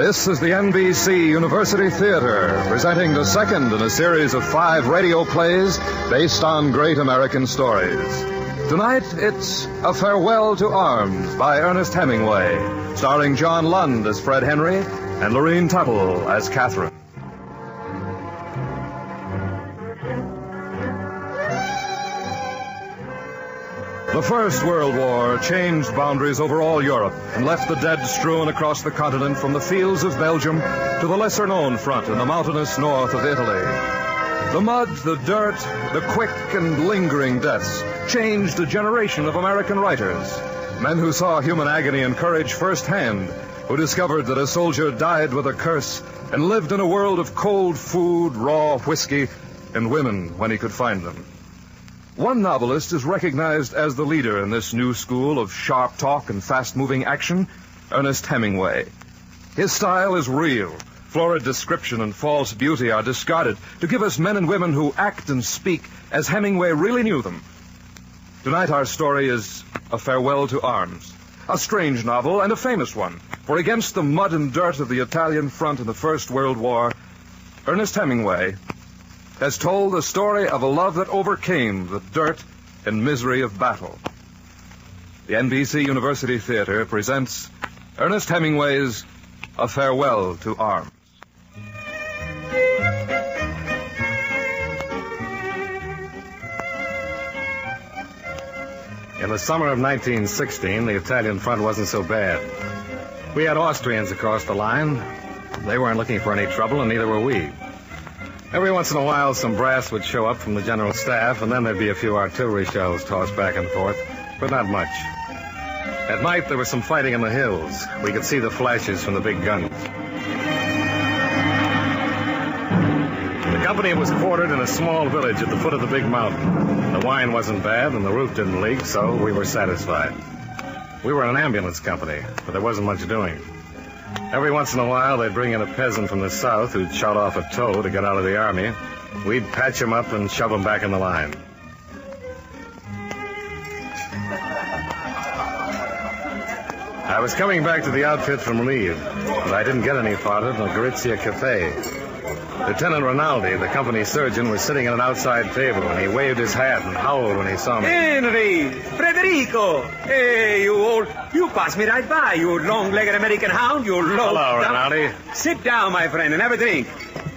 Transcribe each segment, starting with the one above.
This is the NBC University Theater, presenting the second in a series of 5 radio plays based on great American stories. Tonight, it's A Farewell to Arms by Ernest Hemingway, starring John Lund as Fred Henry and Lorene Tuttle as Catherine. The First World War changed boundaries over all Europe and left the dead strewn across the continent from the fields of Belgium to the lesser-known front in the mountainous north of Italy. The mud, the dirt, the quick and lingering deaths changed a generation of American writers, men who saw human agony and courage firsthand, who discovered that a soldier died with a curse and lived in a world of cold food, raw whiskey, and women when he could find them. One novelist is recognized as the leader in this new school of sharp talk and fast-moving action, Ernest Hemingway. His style is real. Florid description and false beauty are discarded to give us men and women who act and speak as Hemingway really knew them. Tonight our story is A Farewell to Arms, a strange novel and a famous one, for against the mud and dirt of the Italian front in the First World War, Ernest Hemingway has told the story of a love that overcame the dirt and misery of battle. The NBC University Theater presents Ernest Hemingway's A Farewell to Arms. In the summer of 1916, the Italian front wasn't so bad. We had Austrians across the line. They weren't looking for any trouble, and neither were we. Every once in a while, some brass would show up from the general staff, and then there'd be a few artillery shells tossed back and forth, but not much. At night, there was some fighting in the hills. We could see the flashes from the big guns. The company was quartered in a small village at the foot of the big mountain. The wine wasn't bad, and the roof didn't leak, so we were satisfied. We were an ambulance company, but there wasn't much doing. Every once in a while, they'd bring in a peasant from the south who'd shot off a toe to get out of the army. We'd patch him up and shove him back in the line. I was coming back to the outfit from leave, but I didn't get any farther than the Gorizia Cafe. Lieutenant Rinaldi, the company surgeon, was sitting at an outside table, and he waved his hat and howled when he saw me. Henry! Federico! Hey, you passed me right by, you long-legged American hound, you low... Hello, Rinaldi. Sit down, my friend, and have a drink.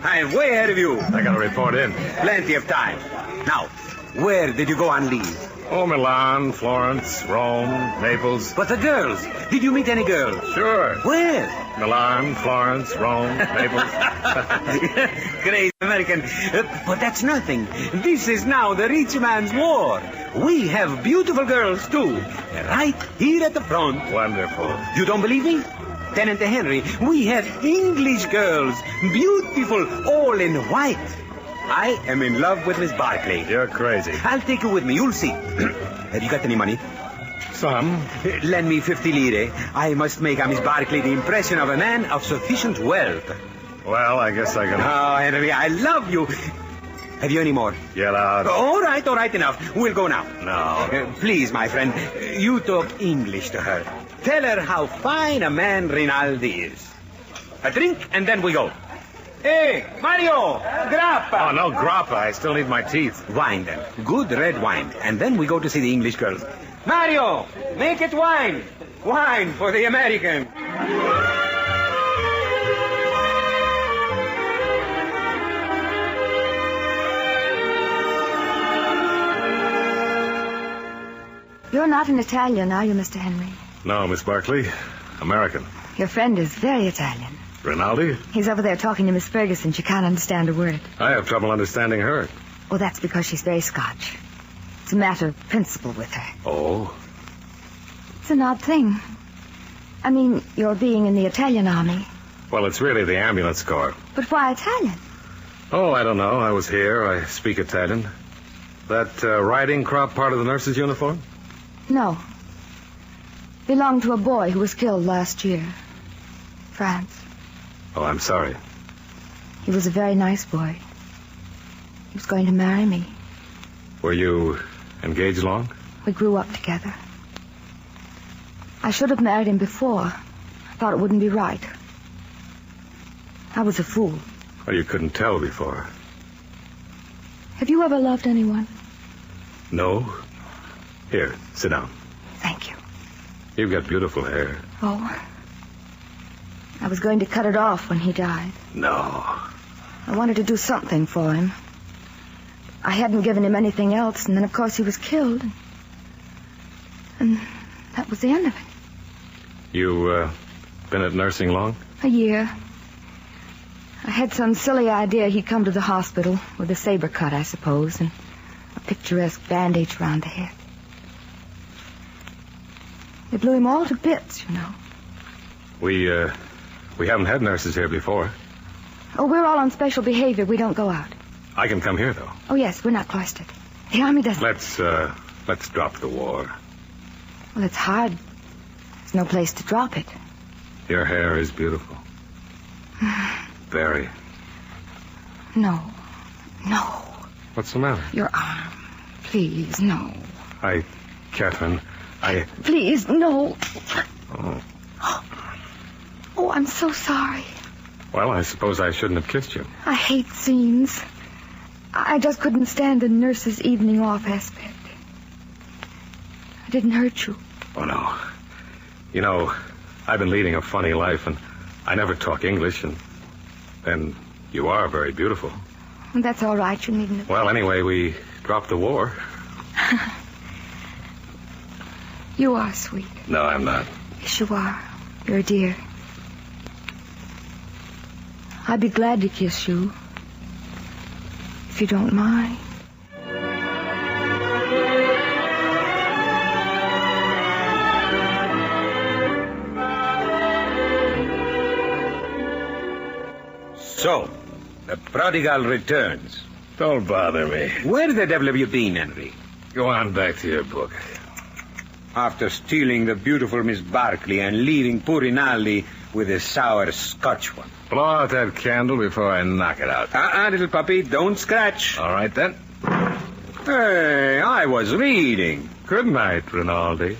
I am way ahead of you. I got to report in. Plenty of time. Now, where did you go on leave? Oh, Milan, Florence, Rome, Naples. But the girls. Did you meet any girls? Sure. Where? Milan, Florence, Rome, Naples. Great American. But that's nothing. This is now the rich man's war. We have beautiful girls, too. Right here at the front. Wonderful. You don't believe me? Tenant Henry, we have English girls. Beautiful, all in white. I am in love with Miss Barclay. You're crazy. I'll take you with me. You'll see. Have you got any money? Some. Lend me 50 lire. I must make on Miss Barclay the impression of a man of sufficient wealth. Well, I guess I can... Oh, Henry, I love you. Have you any more? Get out. All right, enough. We'll go now. No. Please, my friend, you talk English to her. Tell her how fine a man Rinaldi is. A drink, and then we go. Hey, Mario, grappa. Oh, no grappa. I still need my teeth. Wine, then. Good red wine. And then we go to see the English girls. Mario, make it wine. Wine for the American. You're not an Italian, are you, Mr. Henry? No, Miss Barclay. American. Your friend is very Italian. Rinaldi? He's over there talking to Miss Ferguson. She can't understand a word. I have trouble understanding her. Oh, that's because she's very Scotch. It's a matter of principle with her. Oh? It's an odd thing. I mean, your being in the Italian army. Well, it's really the ambulance corps. But why Italian? Oh, I don't know. I was here. I speak Italian. That riding crop part of the nurse's uniform? No. Belonged to a boy who was killed last year. France. Oh, I'm sorry. He was a very nice boy. He was going to marry me. Were you engaged long? We grew up together. I should have married him before. I thought it wouldn't be right. I was a fool. Well, you couldn't tell before. Have you ever loved anyone? No? Here, sit down. Thank you. You've got beautiful hair. Oh. I was going to cut it off when he died. No. I wanted to do something for him. I hadn't given him anything else, and then, of course, he was killed. And that was the end of it. You, been at nursing long? A year. I had some silly idea he'd come to the hospital with a saber cut, I suppose, and a picturesque bandage around the head. It blew him all to bits, you know. We haven't had nurses here before. Oh, we're all on special behavior. We don't go out. I can come here, though. Oh, yes, we're not cloistered. The Army doesn't... Let's drop the war. Well, it's hard. There's no place to drop it. Your hair is beautiful. Very. No. What's the matter? Your arm. Please, no. Catherine, Please, no. Oh. Oh, I'm so sorry. Well, I suppose I shouldn't have kissed you. I hate scenes. I just couldn't stand the nurse's evening off aspect. I didn't hurt you. Oh, no. You know, I've been leading a funny life, and I never talk English, and you are very beautiful. That's all right. You needn't have... Well, anyway, we dropped the war. You are sweet. No, I'm not. Yes, you are. You're a dear. I'd be glad to kiss you. If you don't mind. So, the prodigal returns. Don't bother me. Where the devil have you been, Henry? Go on back to your book. After stealing the beautiful Miss Barkley and leaving poor Rinaldi with a sour Scotch one. Blow out that candle before I knock it out. Little puppy, don't scratch. All right, then. Hey, I was reading. Good night, Rinaldi.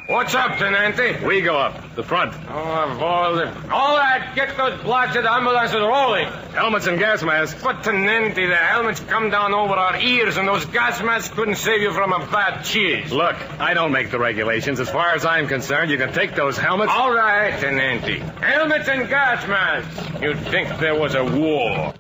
What's up, Tenente? We go up. The front. All right, get those blocks of the ambulances rolling. Helmets and gas masks. But, Tenente, the helmets come down over our ears, and those gas masks couldn't save you from a bad cheese. Look, I don't make the regulations. As far as I'm concerned, you can take those helmets. All right, Tenente. Helmets and gas masks. You'd think there was a war.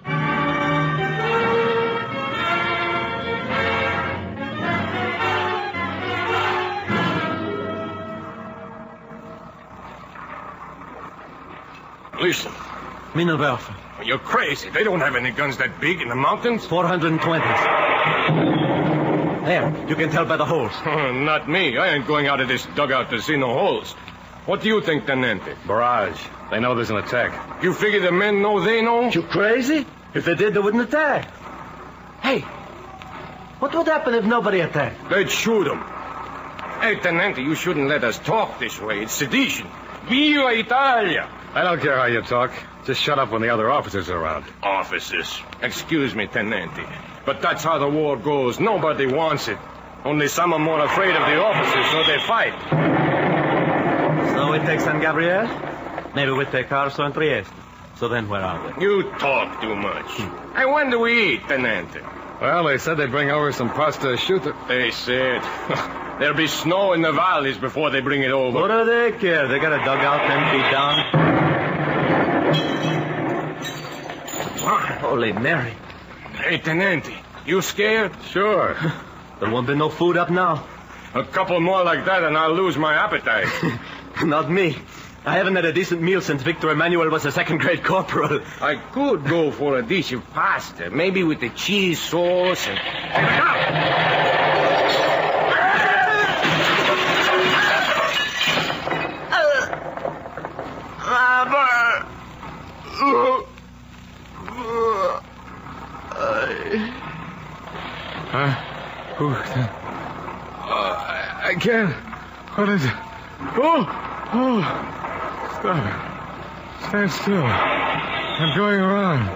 Listen. Minenwerfer. You're crazy. They don't have any guns that big in the mountains. 420. There, you can tell by the holes. Not me. I ain't going out of this dugout to see no holes. What do you think, Tenente? Barrage. They know there's an attack. You figure the men know they know? You crazy? If they did, they wouldn't attack. Hey, what would happen if nobody attacked? They'd shoot them. Hey, Tenente, you shouldn't let us talk this way. It's sedition. Viva Italia! I don't care how you talk. Just shut up when the other officers are around. Officers. Excuse me, Tenente. But that's how the war goes. Nobody wants it. Only some are more afraid of the officers, so they fight. So we take San Gabriel? Maybe we take Carso and Trieste. So then where are we? You talk too much. Hey, when do we eat, Tenente? Well, they said they'd bring over some pasta asciutto. They said. There'll be snow in the valleys before they bring it over. What do they care? They got a dugout empty down. Holy Mary. Hey, Tenente, you scared? Sure. There won't be no food up now. A couple more like that and I'll lose my appetite. Not me. I haven't had a decent meal since Victor Emmanuel was a second-grade corporal. I could go for a dish of pasta, maybe with the cheese sauce and... Hey, look out! I can't. What is it? Oh! Stop it. Stand still. I'm going around.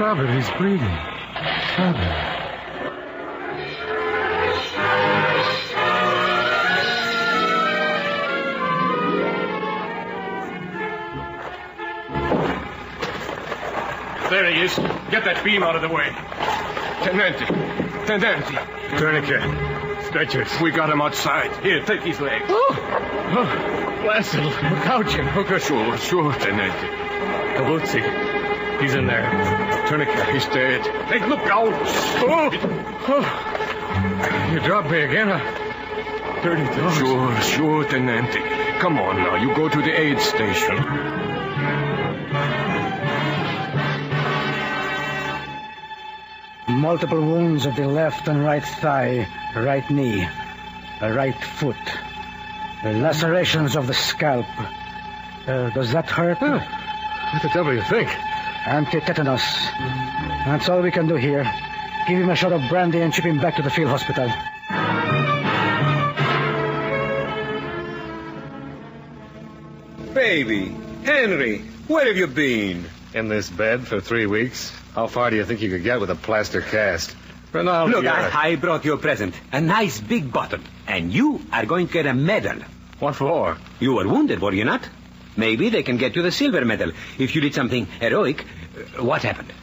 Strawberry, he's breathing. Strawberry. There he is. Get that beam out of the way. Tenente. Tourniquet. Stretchers. We got him outside. Here, take his leg. Blasted. Look out, Jim. Hooker. Sure, Tenente. Cavuzzi. He's in there. Tourniquet. He's dead. Hey, look out. You dropped me again, huh? $30. Sure, Tenente. Come on now. You go to the aid station. Multiple wounds of the left and right thigh, right knee, right foot. Lacerations of the scalp. Does that hurt? What the devil do you think? Anti-tetanus. That's all we can do here. Give him a shot of brandy and ship him back to the field hospital. Baby, Henry, where have you been? In this bed for 3 weeks. How far do you think you could get with a plaster cast? Ronaldo, Look, I brought you a present. A nice big bottle. And you are going to get a medal. What for? You were wounded, were you not? Maybe they can get you the silver medal. If you did something heroic, what happened?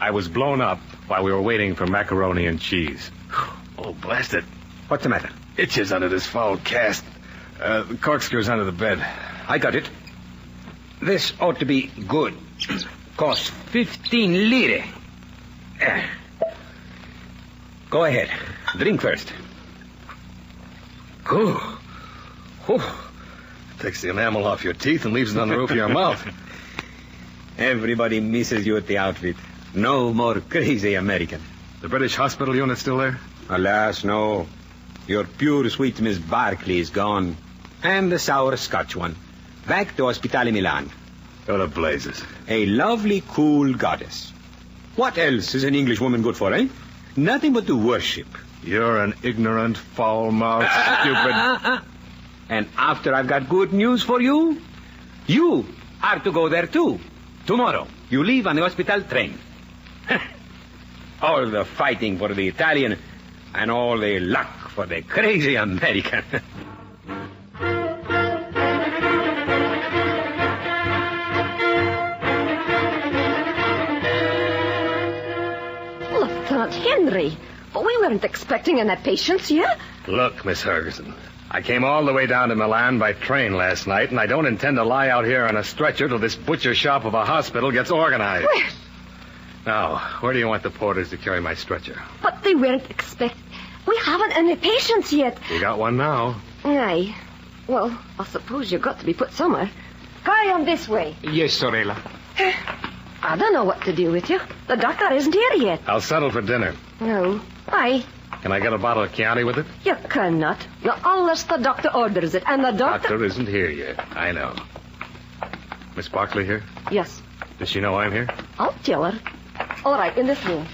I was blown up while we were waiting for macaroni and cheese. Oh, blast it. What's the matter? Itches under this foul cast. The corkscrew's under the bed. I got it. This ought to be good. Costs 15 lire. Go ahead. Drink first. Takes the enamel off your teeth and leaves it on the roof of your mouth. Everybody misses you at the outfit. No more crazy American. The British hospital unit still there? Alas, no. Your pure sweet Miss Barkley is gone. And the sour Scotch one. Back to Ospitale Milan. Go to blazes. A lovely, cool goddess. What else is an English woman good for, eh? Nothing but to worship. You're an ignorant, foul-mouthed, stupid... And after I've got good news for you, you are to go there too. Tomorrow, you leave on the hospital train. All the fighting for the Italian and all the luck for the crazy American. Lieutenant Henry, but we weren't expecting any patients yet. Look, Miss Ferguson, I came all the way down to Milan by train last night, and I don't intend to lie out here on a stretcher till this butcher shop of a hospital gets organized. Where? Now, where do you want the porters to carry my stretcher? But they weren't expecting... We haven't any patients yet. You got one now. Aye. Well, I suppose you've got to be put somewhere. Carry on this way. Yes, Sorella. I don't know what to do with you. The doctor isn't here yet. I'll settle for dinner. No. Aye. Can I get a bottle of Chianti with it? You cannot. Not unless the doctor orders it. And the doctor... Doctor isn't here yet. I know. Miss Barkley here? Yes. Does she know I'm here? I'll tell her. All right, in this room.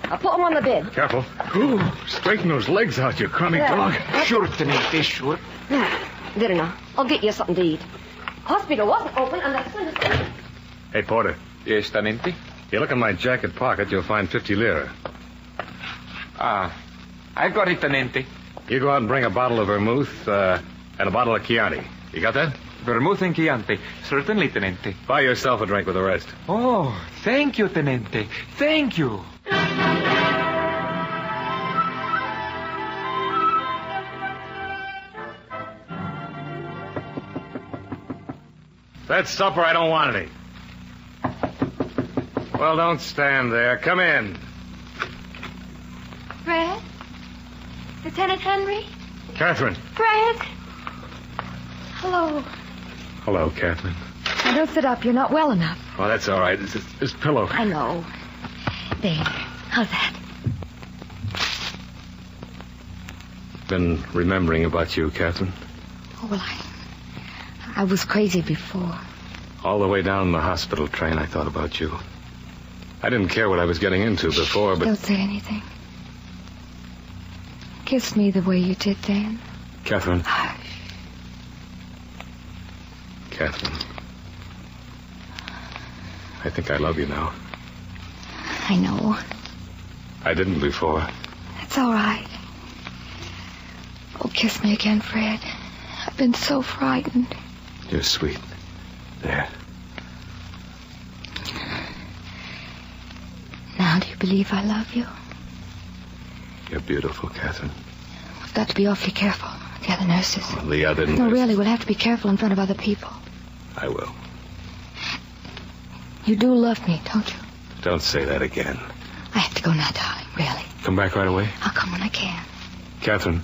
I'll put him on the bed. Careful. Ooh, straighten those legs out, you crummy dog. Sure, Tenente, sure. There now. I'll get you something to eat. Hospital wasn't open and the sun is... Hey, porter. Yes, Tenente. You look in my jacket pocket, you'll find 50 lire. I got it, Tenente. You go out and bring a bottle of vermouth and a bottle of Chianti. You got that? Vermouth and Chianti. Certainly, Tenente. Buy yourself a drink with the rest. Oh, thank you, Tenente. Thank you. That's supper. I don't want any. Well, don't stand there. Come in. Fred? Lieutenant Henry? Catherine. Fred? Hello. Hello, Catherine. Now, don't sit up. You're not well enough. Oh, that's all right. This pillow. I know. There. How's that? Been remembering about you, Catherine. Oh, well, I was crazy before. All the way down the hospital train, I thought about you. I didn't care what I was getting into before, but... Don't say anything. Kiss me the way you did then. Catherine. Hush. Catherine. I think I love you now. I know. I didn't before. That's all right. Oh, kiss me again, Fred. I've been so frightened. You're sweet. There. Now, do you believe I love you? You're beautiful, Catherine. We've got to be awfully careful. The other nurses. Well, the other nurses. No, really, we'll have to be careful in front of other people. I will. You do love me, don't you? Don't say that again. I have to go now, darling, really. Come back right away? I'll come when I can. Catherine,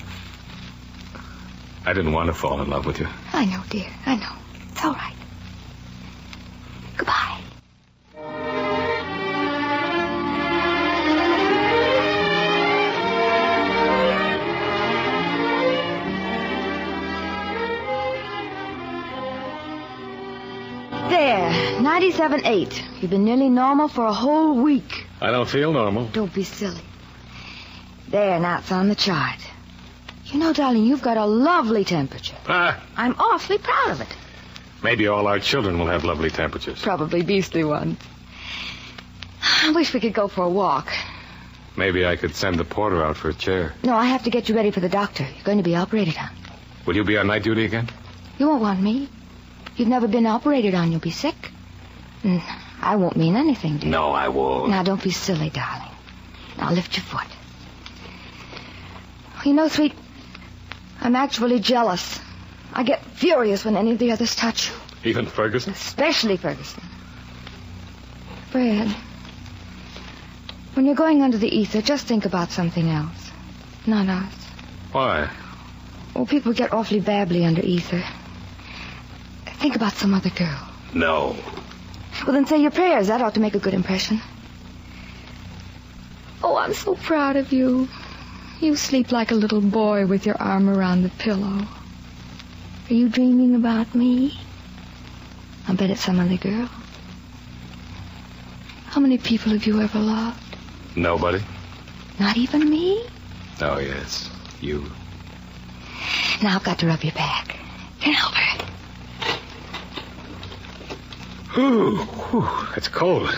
I didn't want to fall in love with you. I know, dear. I know. It's all right. Goodbye. There, 97.8. You've been nearly normal for a whole week. I don't feel normal. Don't be silly. There, now it's on the chart. You know, darling, you've got a lovely temperature. I'm awfully proud of it. Maybe all our children will have lovely temperatures. Probably beastly ones. I wish we could go for a walk. Maybe I could send the porter out for a chair. No, I have to get you ready for the doctor. You're going to be operated on. Will you be on night duty again? You won't want me. You've never been operated on. You'll be sick. And I won't mean anything to you. No, I won't. Now, don't be silly, darling. Now, lift your foot. You know, sweet, I'm actually jealous. I get furious when any of the others touch you. Even Ferguson? Especially Ferguson. Fred, when you're going under the ether, just think about something else. Not us. Why? Well, people get awfully babbly under ether. Think about some other girl. No. Well, then say your prayers. That ought to make a good impression. Oh, I'm so proud of you. You sleep like a little boy with your arm around the pillow. Are you dreaming about me? I bet it's some other girl. How many people have you ever loved? Nobody. Not even me? Oh, yes. You. Now I've got to rub your back. Turn over. Ooh, that's cold.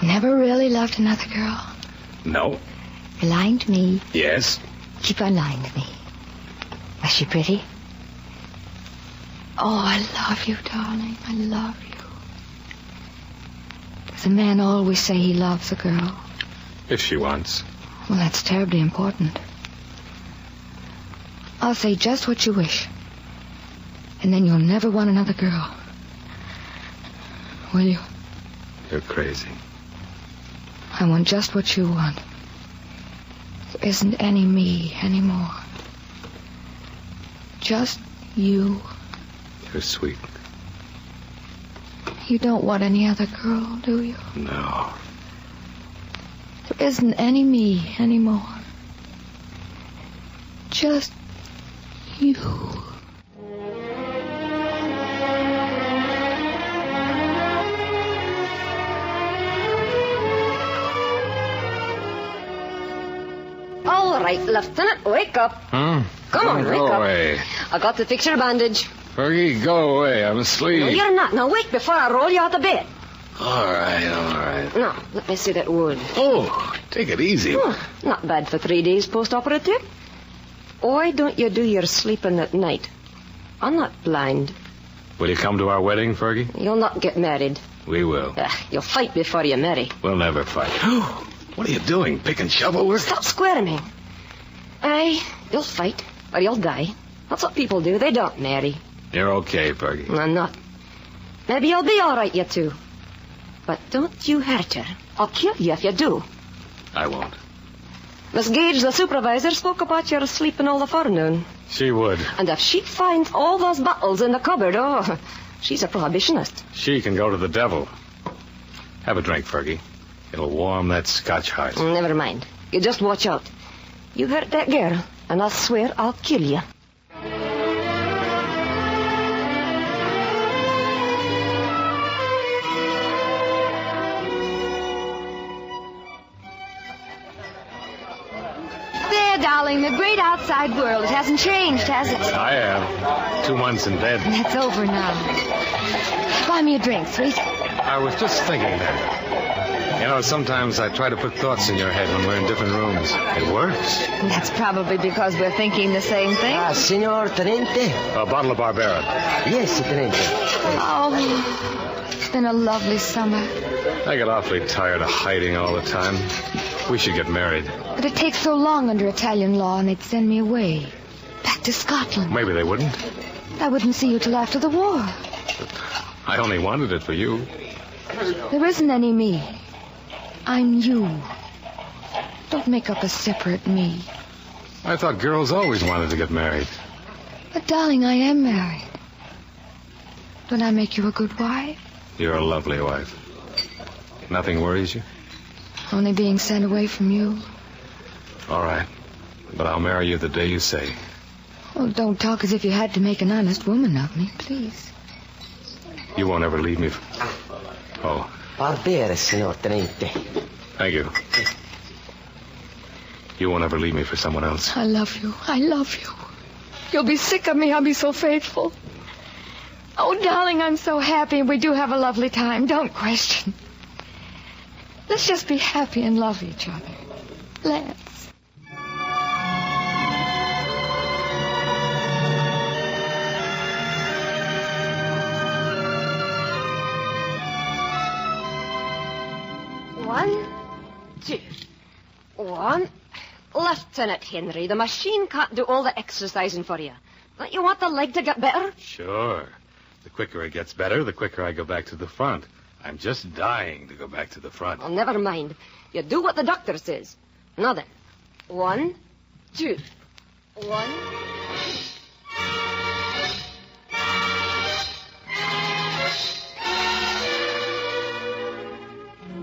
Never really loved another girl? No. You're lying to me. Yes. Keep on lying to me. Was she pretty? Oh, I love you, darling. I love you. Does a man always say he loves a girl? If she wants. Well, that's terribly important. I'll say just what you wish. And then you'll never want another girl. Will you? You're crazy. I want just what you want. There isn't any me anymore. Just you. You're sweet. You don't want any other girl, do you? No. There isn't any me anymore. Just you. All right, Lieutenant, wake up. Huh? Come on, wake Go up. away. I got to fix your bandage. Fergie, go away. I'm asleep. No, you're not. Now wake before I roll you out of bed. All right. Now, let me see that wound. Oh, take it easy. Not bad for 3 days post-operative. Why don't you do your sleeping at night? I'm not blind. Will you come to our wedding, Fergie? You'll not get married. We will. You'll fight before you marry. We'll never fight. What are you doing? Picking shovel work? Stop squirming. Aye, you'll fight, or you'll die. That's what people do. They don't marry. You're okay, Fergie. I'm not. Maybe you'll be all right, you two. But don't you hurt her. I'll kill you if you do. I won't. Miss Gage, the supervisor, spoke about your sleeping all the forenoon. She would. And if she finds all those bottles in the cupboard, she's a prohibitionist. She can go to the devil. Have a drink, Fergie. It'll warm that Scotch heart. Never mind. You just watch out. You hurt that girl, and I swear I'll kill you. There, darling, the great outside world. It hasn't changed, has it? I have. 2 months in bed. That's over now. Buy me a drink, sweet. I was just thinking that. You know, sometimes I try to put thoughts in your head when we're in different rooms. It works. That's probably because we're thinking the same thing. Senor Tenente. A bottle of Barbera. Yes, Tenente. Oh, it's been a lovely summer. I get awfully tired of hiding all the time. We should get married. But it takes so long under Italian law, and they'd send me away. Back to Scotland. Maybe they wouldn't. I wouldn't see you till after the war. I only wanted it for you. There isn't any me. I'm you. Don't make up a separate me. I thought girls always wanted to get married. But, darling, I am married. Don't I make you a good wife? You're a lovely wife. Nothing worries you? Only being sent away from you. All right. But I'll marry you the day you say. Oh, don't talk as if you had to make an honest woman of me, please. You won't ever leave me. Oh. Barbera, Senor Tenente. Thank you. You won't ever leave me for someone else. I love you. I love you. You'll be sick of me. I'll be so faithful. Oh, darling, I'm so happy. We do have a lovely time. Don't question. Let's just be happy and love each other. Let's. One, two. One. Lieutenant Henry, the machine can't do all the exercising for you. Don't you want the leg to get better? Sure. The quicker it gets better, the quicker I go back to the front. I'm just dying to go back to the front. Well, never mind. You do what the doctor says. Now then. 1, 2. 1.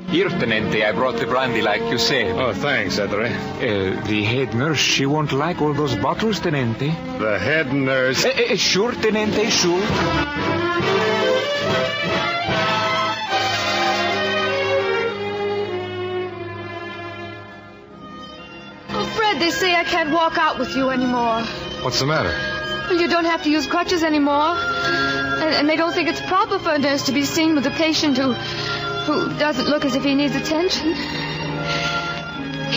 Here, Tenente, I brought the brandy like you said. Oh, thanks, Ettore. The head nurse, she won't like all those bottles, Tenente. The head nurse... Sure, Tenente, sure. Oh, Fred, they say I can't walk out with you anymore. What's the matter? Well, you don't have to use crutches anymore. And they don't think it's proper for a nurse to be seen with a patient who doesn't look as if he needs attention.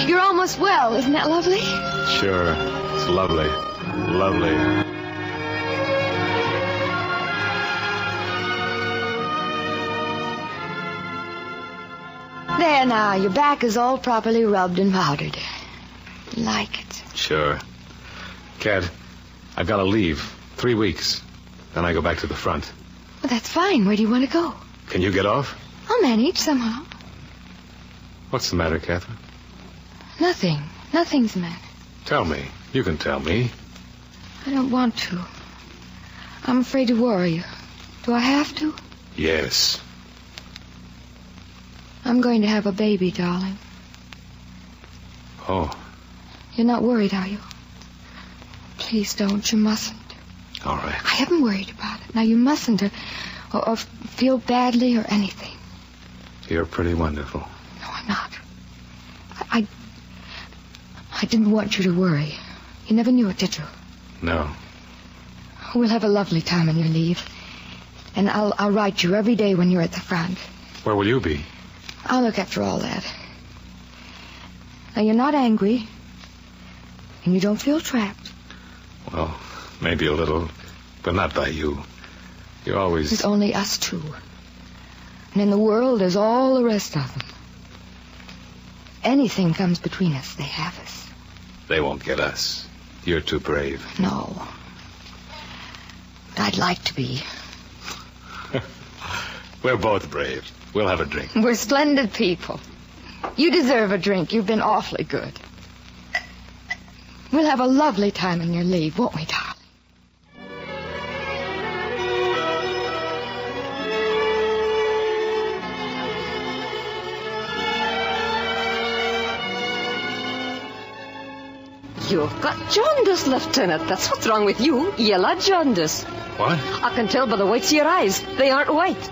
You're almost well. Isn't that lovely? Sure. It's lovely. Lovely. There now, your back is all properly rubbed and powdered. Like it. Sure. Cat, I've got to leave. 3 weeks. Then I go back to the front. Well, that's fine. Where do you want to go? Can you get off? I'll manage somehow. What's the matter, Catherine? Nothing. Nothing's the matter. Tell me. You can tell me. I don't want to. I'm afraid to worry you. Do I have to? Yes. I'm going to have a baby, darling. Oh. You're not worried, are you? Please don't. You mustn't. All right. I haven't worried about it. Now, you mustn't or feel badly or anything. You're pretty wonderful. No, I'm not. I didn't want you to worry. You never knew it, did you? No. We'll have a lovely time on your leave. And I'll write you every day when you're at the front. Where will you be? I'll look after all that. Now, you're not angry. And you don't feel trapped. Well, maybe a little, but not by you. You're always... There's only us two. And in the world, there's all the rest of them. Anything comes between us, they have us. They won't get us. You're too brave. No. I'd like to be. We're both brave. We'll have a drink. We're splendid people. You deserve a drink. You've been awfully good. We'll have a lovely time on your leave, won't we, darling? You've got jaundice, Lieutenant. That's what's wrong with you. Yellow jaundice. What? I can tell by the whites of your eyes. They aren't white.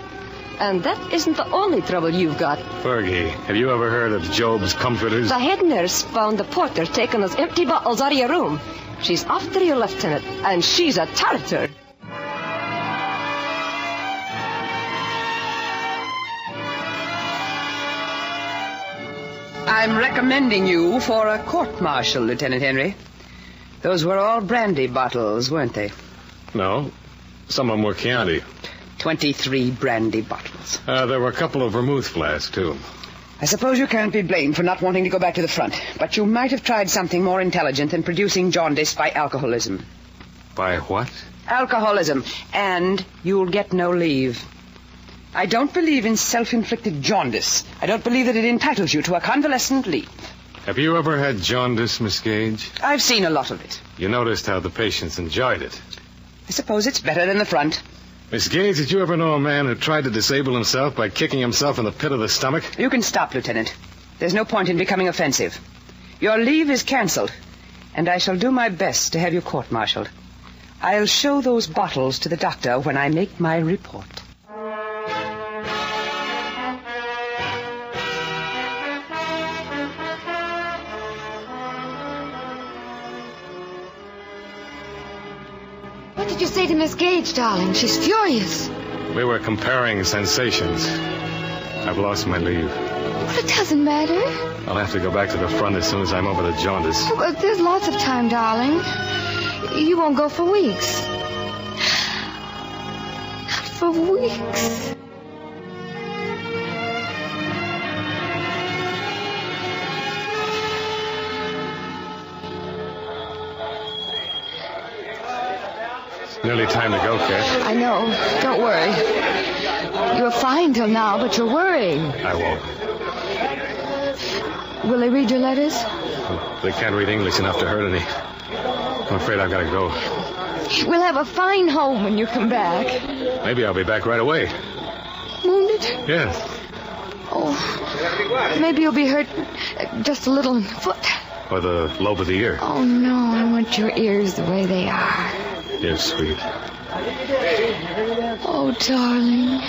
And that isn't the only trouble you've got. Fergie, have you ever heard of Job's Comforters? The head nurse found the porter taking those empty bottles out of your room. She's after you, Lieutenant, and she's a tartar. I'm recommending you for a court-martial, Lieutenant Henry. Those were all brandy bottles, weren't they? No. Some of them were Chianti. 23 brandy bottles. There were a couple of vermouth flasks, too. I suppose you can't be blamed for not wanting to go back to the front, but you might have tried something more intelligent than producing jaundice by alcoholism. By what? Alcoholism. And you'll get no leave. I don't believe in self-inflicted jaundice. I don't believe that it entitles you to a convalescent leave. Have you ever had jaundice, Miss Gage? I've seen a lot of it. You noticed how the patients enjoyed it. I suppose it's better than the front. Miss Gage, did you ever know a man who tried to disable himself by kicking himself in the pit of the stomach? You can stop, Lieutenant. There's no point in becoming offensive. Your leave is canceled, and I shall do my best to have you court-martialed. I'll show those bottles to the doctor when I make my report. What did you say to Miss Gage, darling? She's furious. We were comparing sensations. I've lost my leave. Well, it doesn't matter. I'll have to go back to the front as soon as I'm over the jaundice. Well, there's lots of time, darling. You won't go for weeks. Not for weeks. Nearly time to go, Kat. I know. Don't worry. You were fine till now, but you're worrying. I won't. Will they read your letters? They can't read English enough to hurt any. I'm afraid I've got to go. We'll have a fine home when you come back. Maybe I'll be back right away. Wounded? Yes. Oh, maybe you'll be hurt just a little in the foot. Or the lobe of the ear. Oh, no, I want your ears the way they are. Yes, sweet. Oh, darling.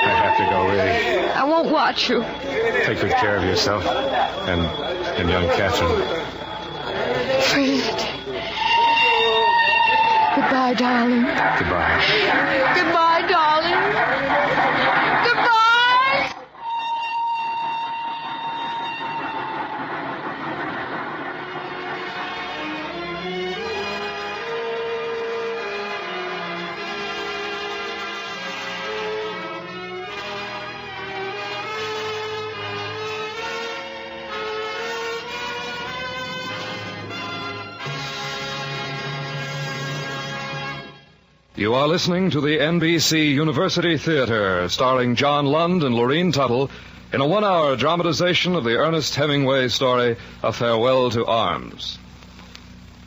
I have to go, really. I won't watch you. Take good care of yourself and young Catherine. Fred. Goodbye, darling. Goodbye. Goodbye, darling. Goodbye. You are listening to the NBC University Theater, starring John Lund and Lorene Tuttle, in a 1-hour dramatization of the Ernest Hemingway story, A Farewell to Arms.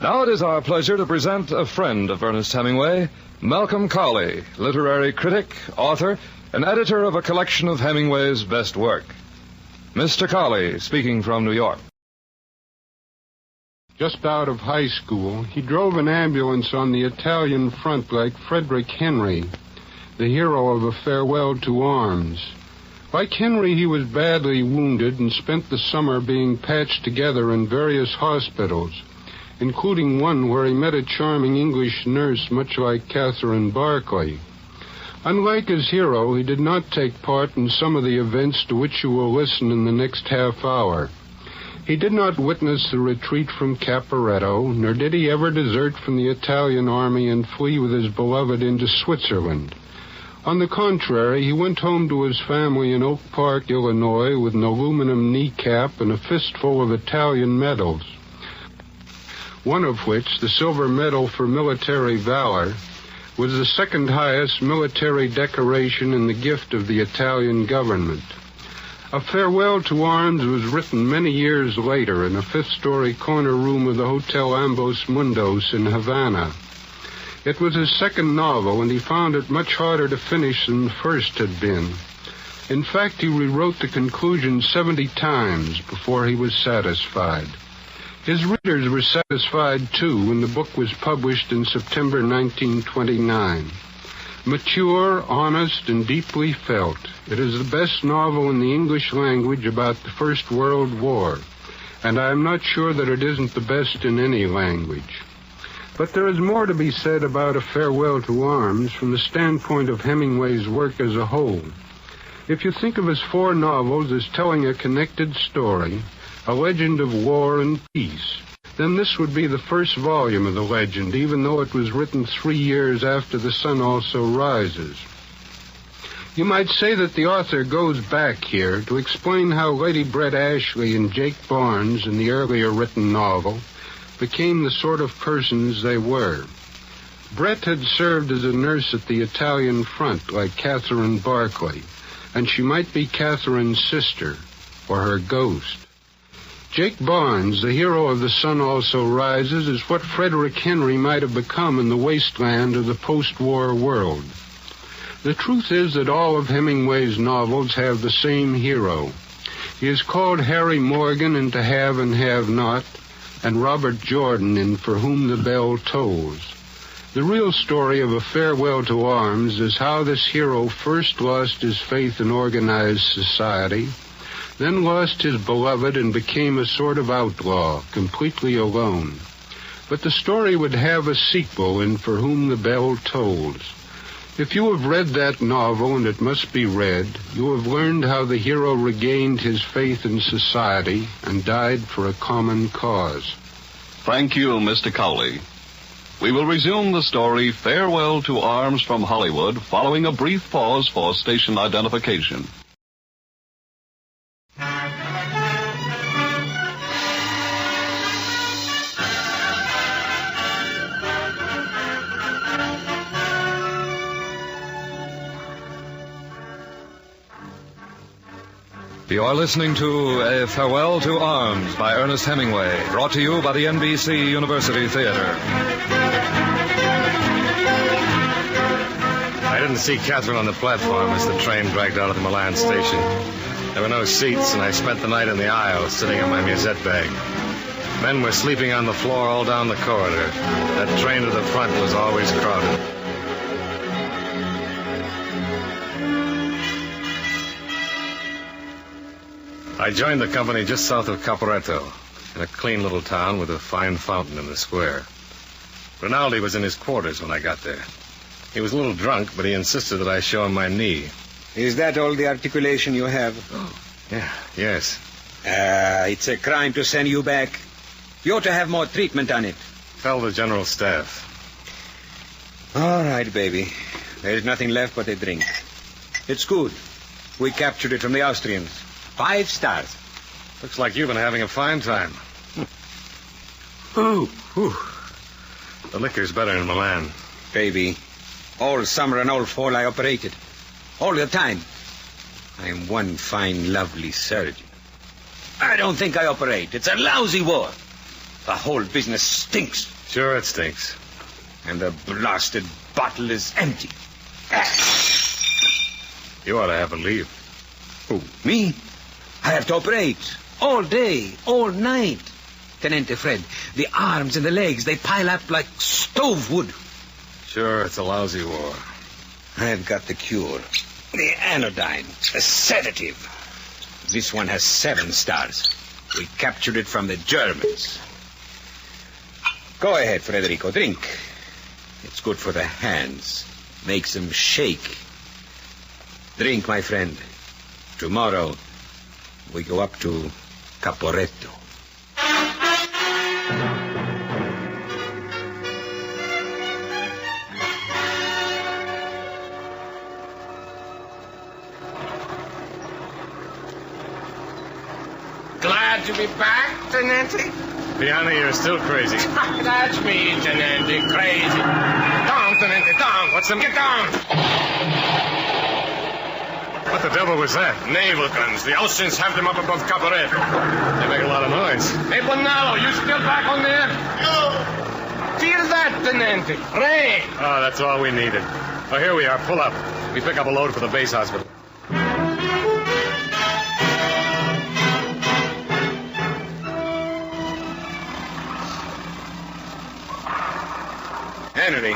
Now it is our pleasure to present a friend of Ernest Hemingway, Malcolm Cowley, literary critic, author, and editor of a collection of Hemingway's best work. Mr. Cowley, speaking from New York. Just out of high school, he drove an ambulance on the Italian front like Frederick Henry, the hero of A Farewell to Arms. Like Henry, he was badly wounded and spent the summer being patched together in various hospitals, including one where he met a charming English nurse much like Catherine Barclay. Unlike his hero, he did not take part in some of the events to which you will listen in the next half hour. He did not witness the retreat from Caporetto, nor did he ever desert from the Italian army and flee with his beloved into Switzerland. On the contrary, he went home to his family in Oak Park, Illinois, with an aluminum kneecap and a fistful of Italian medals, one of which, the Silver Medal for Military Valor, was the second highest military decoration in the gift of the Italian government. A Farewell to Arms was written many years later in a fifth-story corner room of the Hotel Ambos Mundos in Havana. It was his second novel, and he found it much harder to finish than the first had been. In fact, he rewrote the conclusion 70 times before he was satisfied. His readers were satisfied, too, when the book was published in September 1929. Mature, honest, and deeply felt, it is the best novel in the English language about the First World War, and I am not sure that it isn't the best in any language. But there is more to be said about A Farewell to Arms from the standpoint of Hemingway's work as a whole. If you think of his 4 novels as telling a connected story, a legend of war and peace, then this would be the first volume of the legend, even though it was written 3 years after The Sun Also Rises. You might say that the author goes back here to explain how Lady Brett Ashley and Jake Barnes in the earlier written novel became the sort of persons they were. Brett had served as a nurse at the Italian front, like Catherine Barclay, and she might be Catherine's sister, or her ghost. Jake Barnes, the hero of The Sun Also Rises, is what Frederick Henry might have become in the wasteland of the post-war world. The truth is that all of Hemingway's novels have the same hero. He is called Harry Morgan in To Have and Have Not, and Robert Jordan in For Whom the Bell Tolls. The real story of A Farewell to Arms is how this hero first lost his faith in organized society, then lost his beloved and became a sort of outlaw, completely alone. But the story would have a sequel in For Whom the Bell Tolls. If you have read that novel, and it must be read, you have learned how the hero regained his faith in society and died for a common cause. Thank you, Mr. Cowley. We will resume the story Farewell to Arms from Hollywood following a brief pause for station identification. You are listening to A Farewell to Arms by Ernest Hemingway, brought to you by the NBC University Theater. I didn't see Catherine on the platform as the train dragged out of the Milan station. There were no seats, and I spent the night in the aisle, sitting on my musette bag. Men were sleeping on the floor all down the corridor. That train to the front was always crowded. I joined the company just south of Caporetto, in a clean little town with a fine fountain in the square. Rinaldi was in his quarters when I got there. He was a little drunk, but he insisted that I show him my knee. Is that all the articulation you have? Oh, yeah, yes. It's a crime to send you back. You ought to have more treatment on it. Tell the general staff. All right, baby. There's nothing left but a drink. It's good. We captured it from the Austrians. 5 stars. Looks like you've been having a fine time. Ooh. The liquor's better in Milan. Baby, all summer and all fall I operated. All the time. I am one fine, lovely surgeon. I don't think I operate. It's a lousy war. The whole business stinks. Sure it stinks. And the blasted bottle is empty. You ought to have a leave. Who, me? I have to operate. All day, all night. Tenente Fred, the arms and the legs, they pile up like stove wood. Sure, it's a lousy war. I've got the cure. The anodyne, a sedative. This one has 7 stars. We captured it from the Germans. Go ahead, Federico, drink. It's good for the hands. Makes them shake. Drink, my friend. Tomorrow, we go up to Caporetto. Glad to be back, Tenente? Piana, you're still crazy. That's me, Tenente, crazy. Down, Tenente, down. What's the... Get down! What the devil was that? Naval guns. The Austrians have them up above Caporetto. They make a lot of noise. Hey, Bonallo, you still back on there? You. Feel that, Tenente. Rain. Oh, that's all we needed. Oh, here we are. Pull up. We pick up a load for the base hospital. Henry,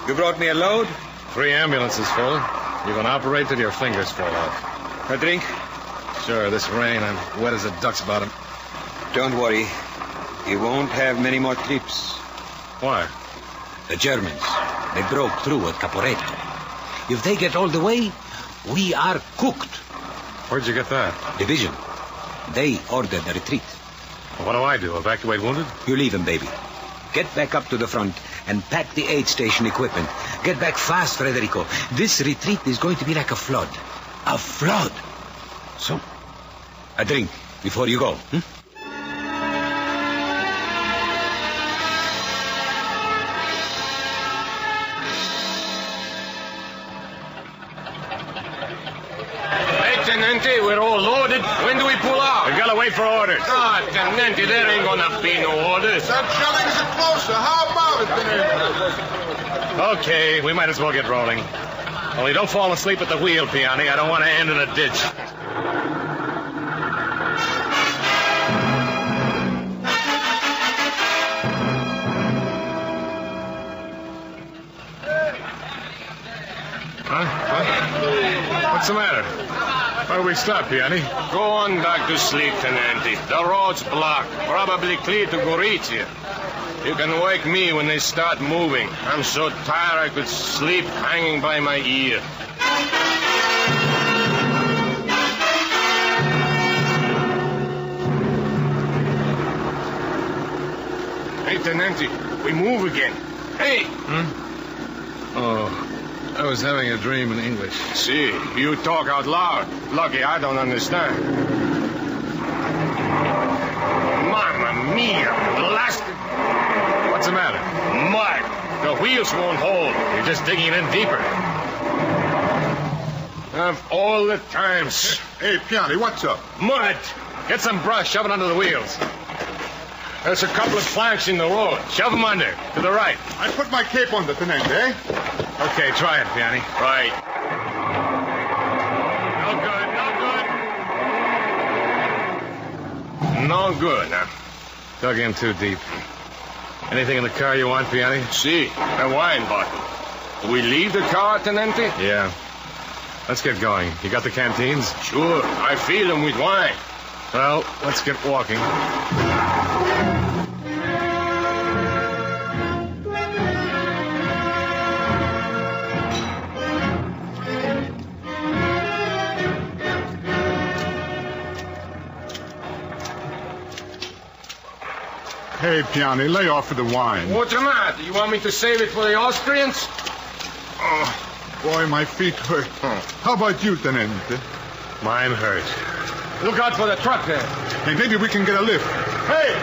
you brought me a load? 3 ambulances full. You've been operated, your fingers fall off. A drink? Sure, this rain, I'm wet as a duck's bottom. Don't worry. You won't have many more trips. Why? The Germans, they broke through at Caporetto. If they get all the way, We are cooked. Where'd you get that? Division. They ordered a retreat. What do I do? Evacuate wounded? You leave him, baby. Get back up to the front and pack the aid station equipment. Get back fast, Federico. This retreat is going to be like a flood. A flood. So, a drink before you go. Tenente, we're all loaded. When do we pull out? We've got to wait for orders. Ah, Tenente, there ain't gonna be no orders. That shellings are closer. How about it, Tenente? Okay, we might as well get rolling. Only don't fall asleep at the wheel, Piani. I don't want to end in a ditch. Huh? What's the matter? Why do we stop, Piani? Go on back to sleep, Tenente. The road's blocked. Probably clear to Gorizia. You can wake me when they start moving. I'm so tired I could sleep hanging by my ear. Hey, Tenente, we move again. Hey! Oh, I was having a dream in English. See, you talk out loud. Lucky I don't understand. Mamma mia, blasted. What's the matter? Mud. The wheels won't hold. You're just digging it in deeper. Of all the times. Hey, Piani, what's up? Mud. Get some brush, shove it under the wheels. There's a couple of planks in the road. Shove them under, to the right. I put my cape on the Tenente, eh? Okay, try it, Piani. Right. No good, huh? Dug in too deep. Anything in the car you want, Piani? See, a wine bottle. Do we leave the car, Tenente? Yeah. Let's get going. You got the canteens? Sure. I fill them with wine. Well, let's get walking. Hey, Piani, lay off of the wine. What's the matter? You want me to save it for the Austrians? Oh, boy, my feet hurt. How about you, Tenente? Mine hurt. Look out for the truck there. Hey, maybe we can get a lift. Hey!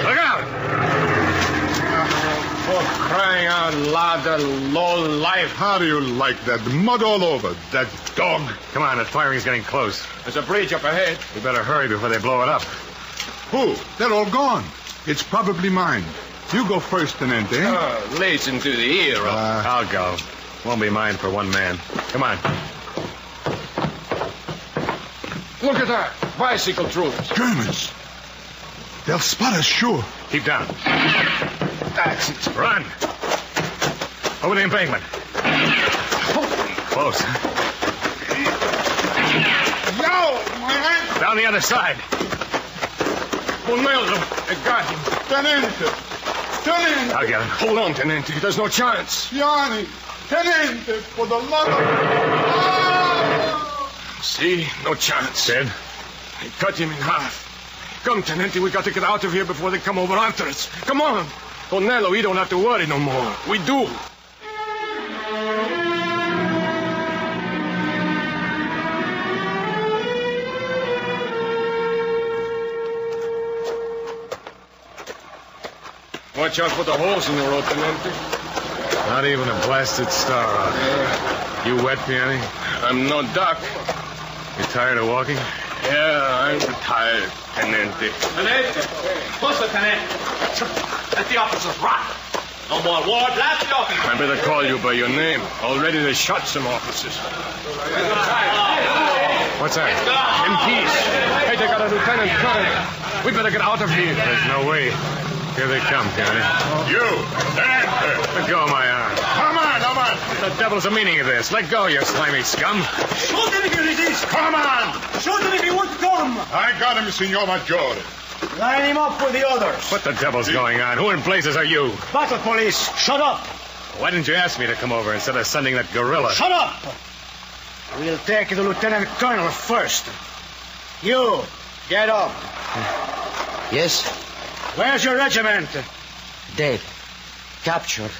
Look out! For crying out loud, the low life. How do you like that? Mud all over. That dog. Come on, that firing's getting close. There's a bridge up ahead. We better hurry before they blow it up. Who? They're all gone. It's probably mine. You go first, Tenente. Listen to the hero. I'll go. Won't be mine for one man. Come on. Look at that. Bicycle troops. Germans. They'll spot us, sure. Keep down. That's it. Run. Over the embankment. Close. Yo, my hand. Down the other side. Bonello, I got him. Tenente. I'll get him. Hold on, Tenente. There's no chance. Piani. Tenente, for the love of... See? No chance. Dead? I cut him in half. Come, Tenente, we got to get out of here before they come over after us. Come on. Bonello, we don't have to worry no more. We do. Watch out for the holes in the road, Tenente. Not even a blasted star on it. You wet, Piani? I'm no duck. You tired of walking? Yeah, I'm tired, Tenente. Tenente! Closer, Tenente. Let the officers rot. No more war. Blast the officers. I better call you by your name. Already they shot some officers. What's that? MPs. Hey, they got a lieutenant colonel. We better get out of here. There's no way. Here they come, Piani. You, Let go of my arm. Come on. What the devil's the meaning of this? Let go, you slimy scum. Shoot them if you resist. Come on. Shoot them if you want to come. I got him, Signor Maggiore. Line him up with the others. What the devil's going on? Who in blazes are you? Battle police, shut up. Why didn't you ask me to come over instead of sending that gorilla? Shut up. We'll take the lieutenant colonel first. You, get up. Yes? Where's your regiment? Dead. Captured.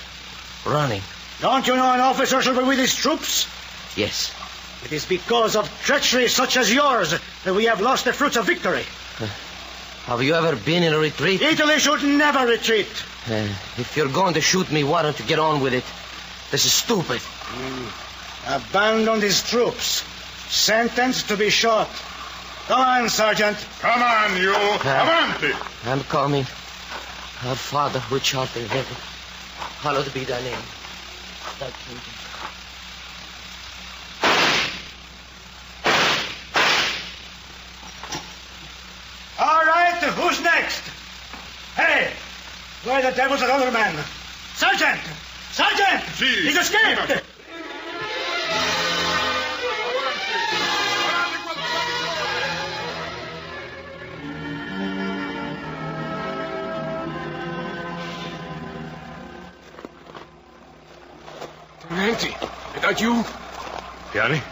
Running. Don't you know an officer should be with his troops? Yes. It is because of treachery such as yours that we have lost the fruits of victory. Have you ever been in a retreat? Italy should never retreat. If you're going to shoot me, why don't you get on with it? This is stupid. Abandon these troops. Sentenced to be shot. Come on, Sergeant. Come on, you. Avanti. I'm coming. Our Father, which art in heaven, hallowed be thy name. Thy kingdom. All right, who's next? Hey, where the devil's that other man? Sergeant! Sergeant! Si. He's escaped! Tenente, is that you? Piani?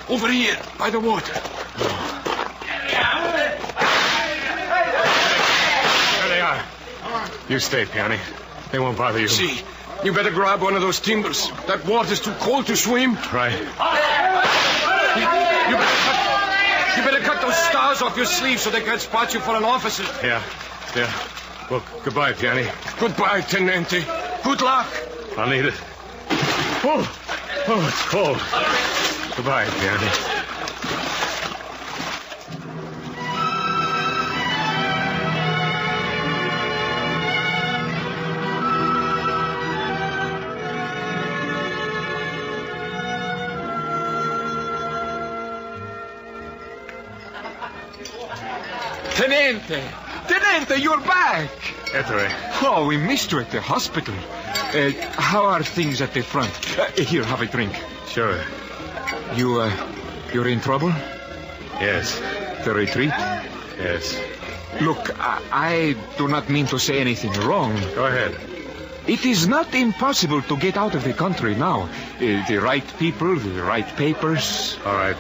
Over here, by the water. There they are. You stay, Piani. They won't bother you. See, you better grab one of those timbers. That water's too cold to swim. Right. You better cut those stars off your sleeve so they can't spot you for an officer. Yeah. Well, goodbye, Piani. Goodbye, Tenente. Good luck. I'll need it. Oh, it's cold. Goodbye, Piani. Tenente, you're back. Ettore. Oh, we missed you at the hospital. How are things at the front? Here, have a drink. Sure. You're in trouble? Yes. The retreat? Yes. Look, I do not mean to say anything wrong. Go ahead. It is not impossible to get out of the country now. The right people, the right papers. All right.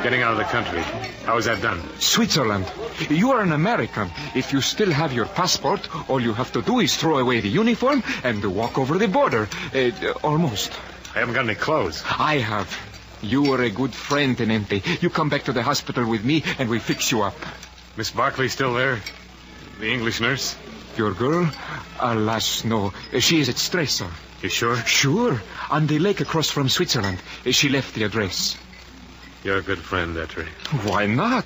Getting out of the country. How is that done? Switzerland. You are an American. If you still have your passport, all you have to do is throw away the uniform and walk over the border. Almost. I haven't got any clothes. I have. You were a good friend, Tenente. You come back to the hospital with me and we fix you up. Miss Barclay still there? The English nurse? Your girl? Alas, no. She is at Stresa. You sure? Sure. On the lake across from Switzerland. She left the address. You're a good friend, Ettore. Why not?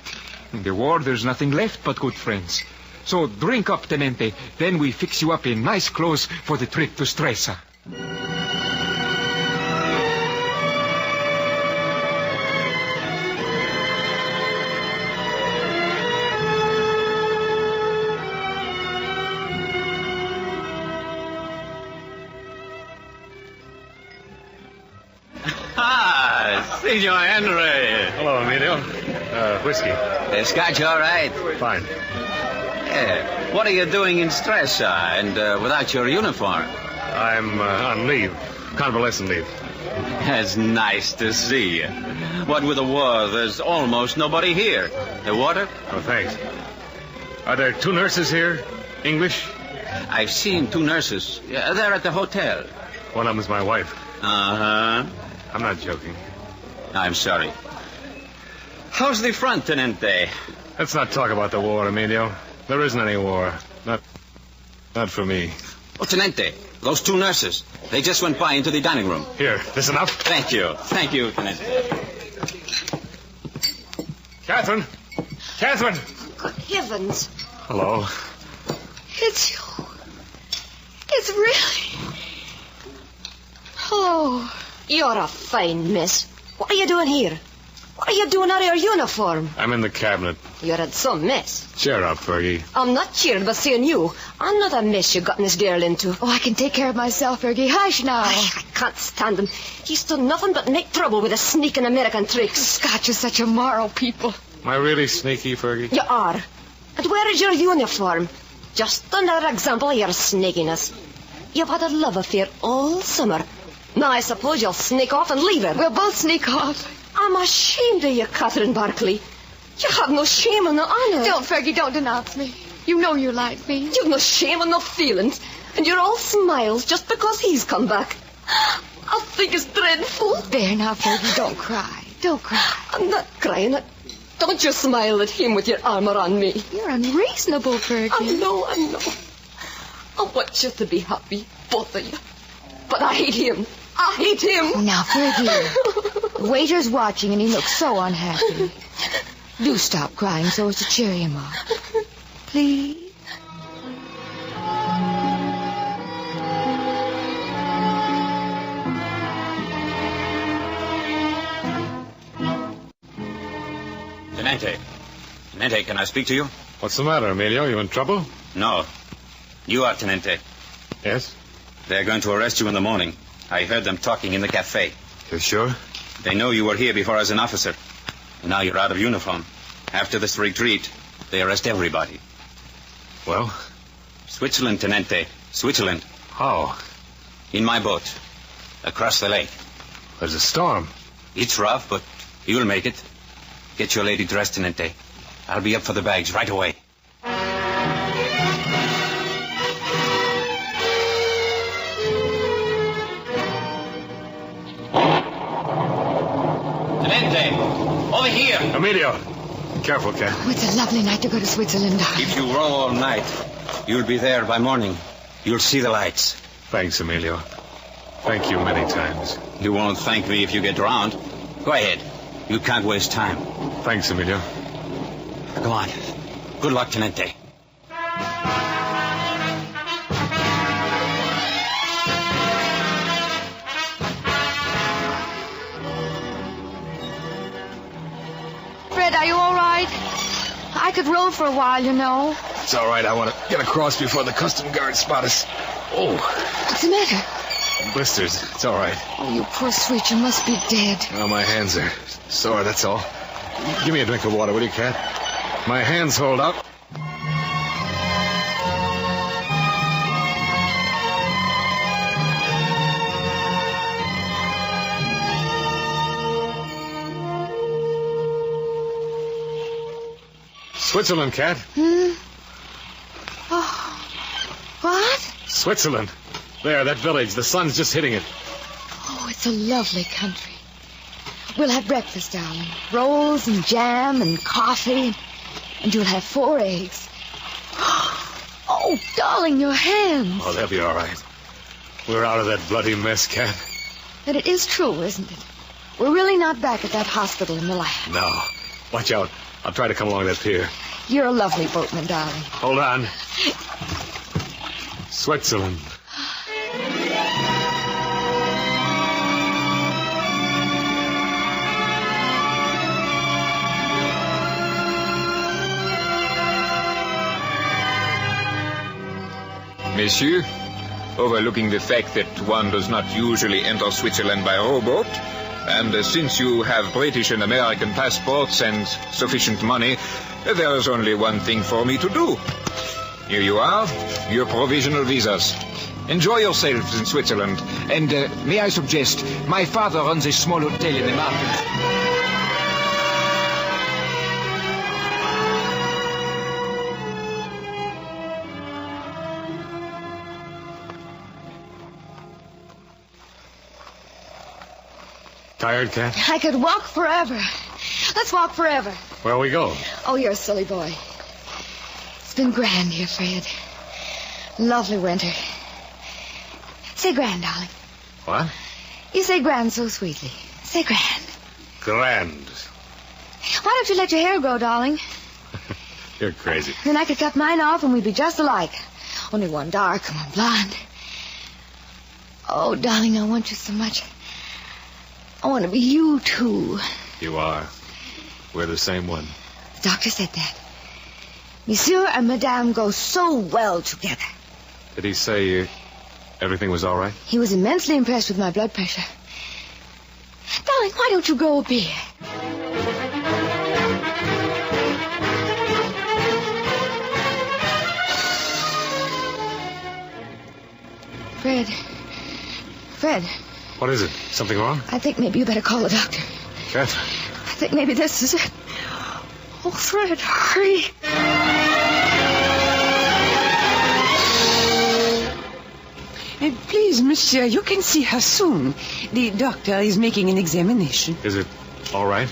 In the war, there's nothing left but good friends. So drink up, Tenente. Then we fix you up in nice clothes for the trip to Stresa. Signor Henry. Hello, Emilio. Whiskey. Scotch all right? Fine. What are you doing in Stresa and without your uniform? I'm on leave. Convalescent leave. That's nice to see you. What with the war, there's almost nobody here. The water? Oh, thanks. Are there two nurses here? English? I've seen two nurses. Yeah, they're at the hotel. One of them's my wife. Uh-huh. I'm not joking. I'm sorry. How's the front, Tenente? Let's not talk about the war, Emilio. There isn't any war. Not for me. Oh, Tenente, those two nurses. They just went by into the dining room. Here, this enough? Thank you. Thank you, Tenente. Catherine! Catherine! Good heavens. Hello. It's you. It's really... Hello. You're a fine miss. What are you doing here? What are you doing out of your uniform? I'm in the cabinet. You're at some mess. Cheer up, Fergie. I'm not cheered by seeing you. Another mess you gotten this girl into. Oh, I can take care of myself, Fergie. Hush now. I can't stand him. He's done nothing but make trouble with his sneaking American tricks. Scotch is such immoral people. Am I really sneaky, Fergie? You are. And where is your uniform? Just another example of your sneakiness. You've had a love affair all summer. Now I suppose you'll sneak off and leave her. We'll both sneak off. I'm ashamed of you, Catherine Barkley. You have no shame and no honor. Don't, Fergie, don't denounce me. You know you like me. You've no shame and no feelings. And you're all smiles just because he's come back. I think it's dreadful. There now, Fergie, don't cry. Don't cry. I'm not crying. Don't you smile at him with your arm around me. You're unreasonable, Fergie. I know. I want you to be happy, both of you. But I hate him. I hate him. Now, Fergie, the waiter's watching and he looks so unhappy. Do stop crying so as to cheer him up. Please. Tenente, can I speak to you? What's the matter, Emilio? You in trouble? No. You are, Tenente. Yes? They're going to arrest you in the morning. I heard them talking in the cafe. You sure? They know you were here before as an officer. And now you're out of uniform. After this retreat, they arrest everybody. Well? Switzerland, Tenente. Switzerland. How? In my boat. Across the lake. There's a storm. It's rough, but you'll make it. Get your lady dressed, Tenente. I'll be up for the bags right away. Tenente, over here. Emilio, careful, Cat. Oh, it's a lovely night to go to Switzerland, darling. If you row all night, you'll be there by morning. You'll see the lights. Thanks, Emilio. Thank you many times. You won't thank me if you get drowned. Go ahead. You can't waste time. Thanks, Emilio. Go on. Good luck, Tenente. Fred, are you all right? I could row for a while, you know. It's all right. I want to get across before the custom guards spot us. Oh. What's the matter? Blisters. It's all right. Oh, you poor sweet. You must be dead. Well, my hands are sore, that's all. Give me a drink of water, will you, Cat? My hands hold up. Switzerland, Cat. Oh. What? Switzerland. There, that village. The sun's just hitting it. Oh, it's a lovely country. We'll have breakfast, darling. Rolls and jam and coffee. And you'll have 4 eggs. Oh, darling, your hands. Oh, they'll be all right. We're out of that bloody mess, Cat. But it is true, isn't it? We're really not back at that hospital in the lab. No. Watch out. I'll try to come along that pier. You're a lovely boatman, darling. Hold on. Switzerland. Monsieur, overlooking the fact that one does not usually enter Switzerland by rowboat, and since you have British and American passports and sufficient money, there is only one thing for me to do. Here you are, your provisional visas. Enjoy yourselves in Switzerland. And may I suggest, my father runs a small hotel in the mountains. Tired, Cat? I could walk forever. Let's walk forever. Where we go? Oh, you're a silly boy. It's been grand here, Fred. Lovely winter. Say grand, darling. What? You say grand so sweetly. Say grand. Grand. Why don't you let your hair grow, darling? You're crazy. Then I could cut mine off and we'd be just alike. Only one dark and one blonde. Oh, darling, I want you so much. I want to be you, too. You are. We're the same one. The doctor said that. Monsieur and Madame go so well together. Did he say everything was all right? He was immensely impressed with my blood pressure. Darling, why don't you grow a beard? Fred. What is it? Something wrong? I think maybe you better call the doctor. Catherine. I think maybe this is it. Oh, Fred, hurry. Please, monsieur, you can see her soon. The doctor is making an examination. Is it all right?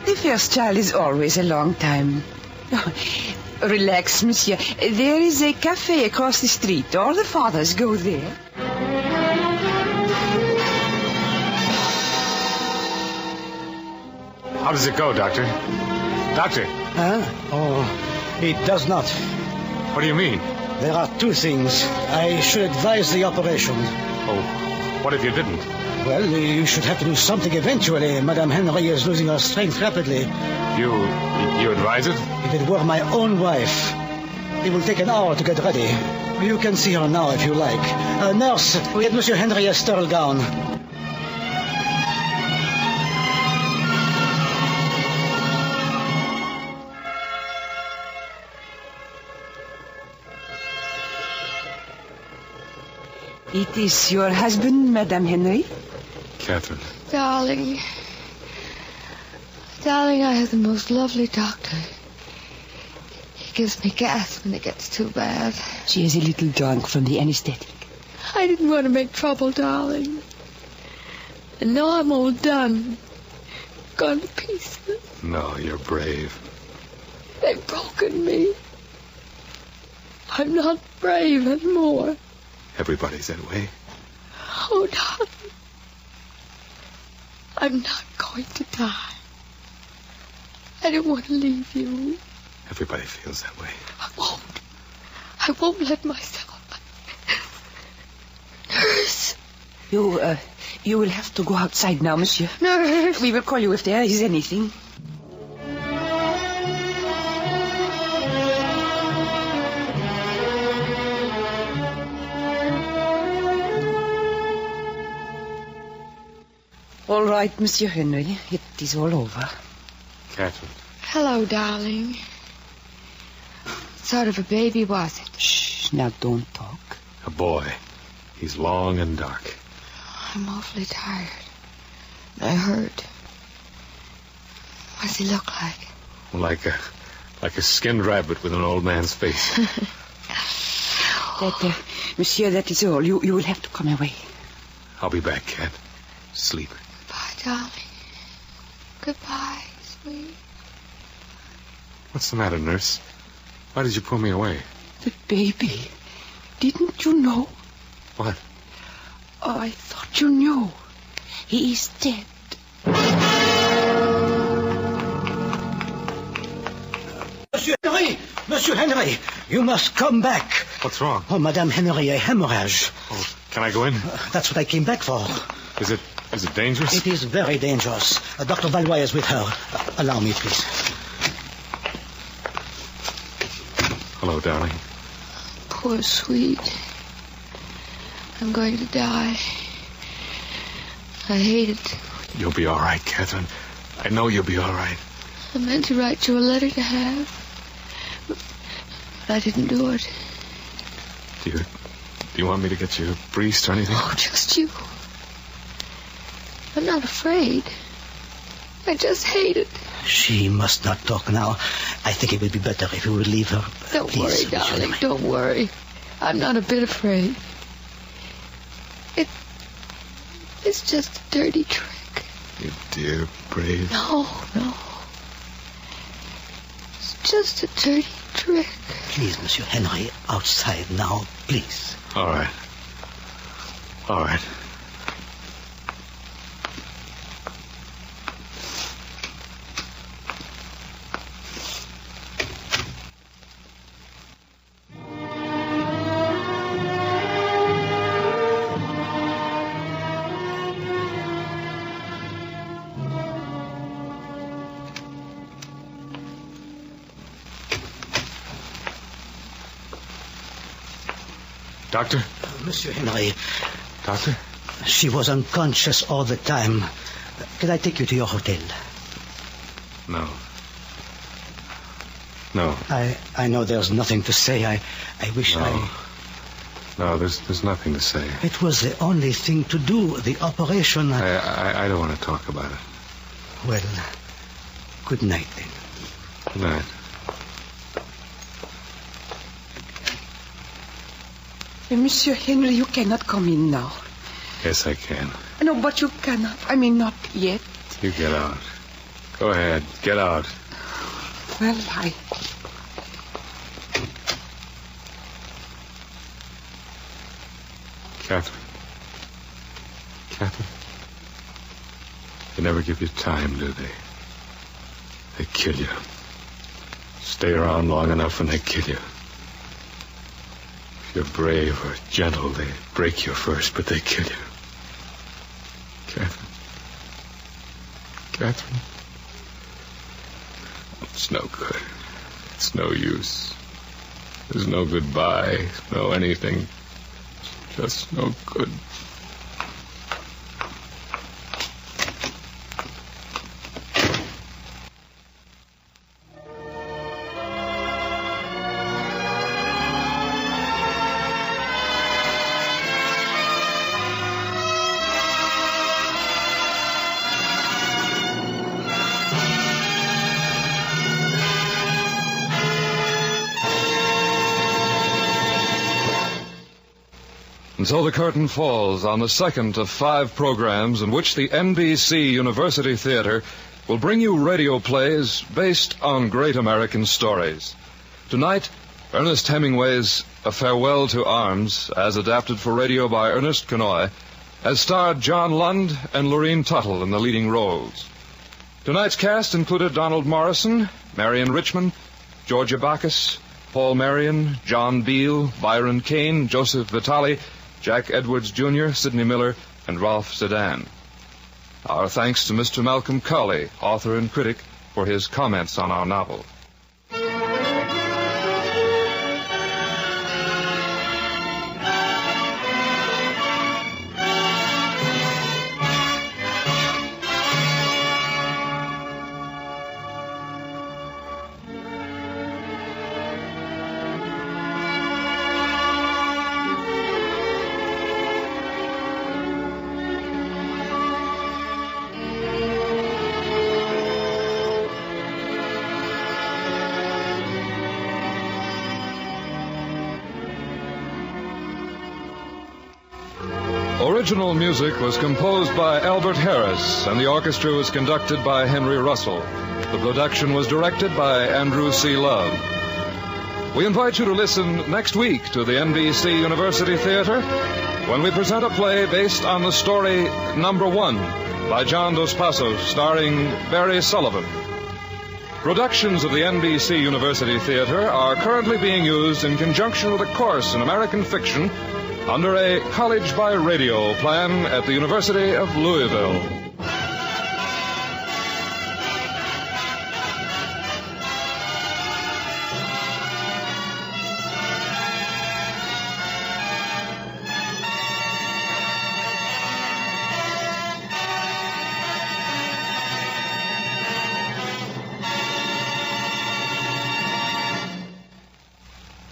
The first child is always a long time. Relax, monsieur. There is a cafe across the street. All the fathers go there. How does it go, Doctor? Doctor! Oh, it does not. What do you mean? There are two things. I should advise the operation. Oh, what if you didn't? Well, you should have to do something eventually. Madame Henry is losing her strength rapidly. You advise it? If it were my own wife, it will take an hour to get ready. You can see her now if you like. Nurse, get Monsieur Henry a sterile gown. It is your husband, Madame Henry? Catherine. Darling. Darling, I have the most lovely doctor. He gives me gas when it gets too bad. She is a little drunk from the anesthetic. I didn't want to make trouble, darling. And now I'm all done. Gone to pieces. No, you're brave. They've broken me. I'm not brave anymore. Everybody's that way. Oh, darling. I'm not going to die. I don't want to leave you. Everybody feels that way. I won't let myself. Nurse. You will have to go outside now, monsieur. Nurse. We will call you if there is anything. All right, Monsieur Henry. It is all over. Catherine. Hello, darling. What sort of a baby was it? Shh, now don't talk. A boy. He's long and dark. I'm awfully tired. I hurt. What's he look like? Like a skinned rabbit with an old man's face. Monsieur, that is all. You will have to come away. I'll be back, Cat. Sleep. Goodbye, darling. Goodbye, sweet. What's the matter, nurse? Why did you pull me away? The baby. Didn't you know? What? Oh, I thought you knew. He is dead. Monsieur Henry, you must come back. What's wrong? Oh, Madame Henry, a hemorrhage. Oh, can I go in? That's what I came back for. Is it dangerous? It is very dangerous. Dr. Valois is with her. Allow me, please. Hello, darling. Poor sweet. I'm going to die. I hate it. You'll be all right, Catherine. I know you'll be all right. I meant to write you a letter to have. But I didn't do it. Do you want me to get you a priest or anything? Oh, just you. I'm not afraid. I just hate it. She must not talk now. I think it would be better if you would leave her. Don't Please, worry, darling. Don't worry. I'm not a bit afraid. It's just a dirty trick. You dear, brave. No. It's just a dirty trick. Please, Monsieur Henry, outside now, please. All right. Doctor? Monsieur Henry. Doctor? She was unconscious all the time. Can I take you to your hotel? No. I know there's nothing to say. I wish No, there's nothing to say. It was the only thing to do, the operation. I don't want to talk about it. Well, good night, then. Good night. Monsieur Henry, you cannot come in now. Yes, I can. No, but you cannot. I mean, not yet. You get out. Go ahead. Get out. Well, Catherine. Catherine. They never give you time, do they? They kill you. Stay around long enough and they kill you. If you're brave or gentle, they break you first, but they kill you. Catherine. Catherine. It's no good. It's no use. There's no goodbye, no anything. Just no good. And so the curtain falls on the second of 5 programs in which the NBC University Theater will bring you radio plays based on great American stories. Tonight, Ernest Hemingway's A Farewell to Arms, as adapted for radio by Ernest Kenoy, has starred John Lund and Lorene Tuttle in the leading roles. Tonight's cast included Donald Morrison, Marion Richmond, Georgia Bacchus, Paul Marion, John Beale, Byron Kane, Joseph Vitale, Jack Edwards Jr., Sidney Miller, and Ralph Sedan. Our thanks to Mr. Malcolm Cowley, author and critic, for his comments on our novel. Original music was composed by Albert Harris, and the orchestra was conducted by Henry Russell. The production was directed by Andrew C. Love. We invite you to listen next week to the NBC University Theater when we present a play based on the story Number 1 by John Dos Passos, starring Barry Sullivan. Productions of the NBC University Theater are currently being used in conjunction with a course in American fiction under a college by radio plan at the University of Louisville.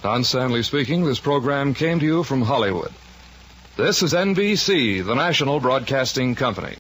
Don Stanley speaking. This program came to you from Hollywood. This is NBC, the national broadcasting company.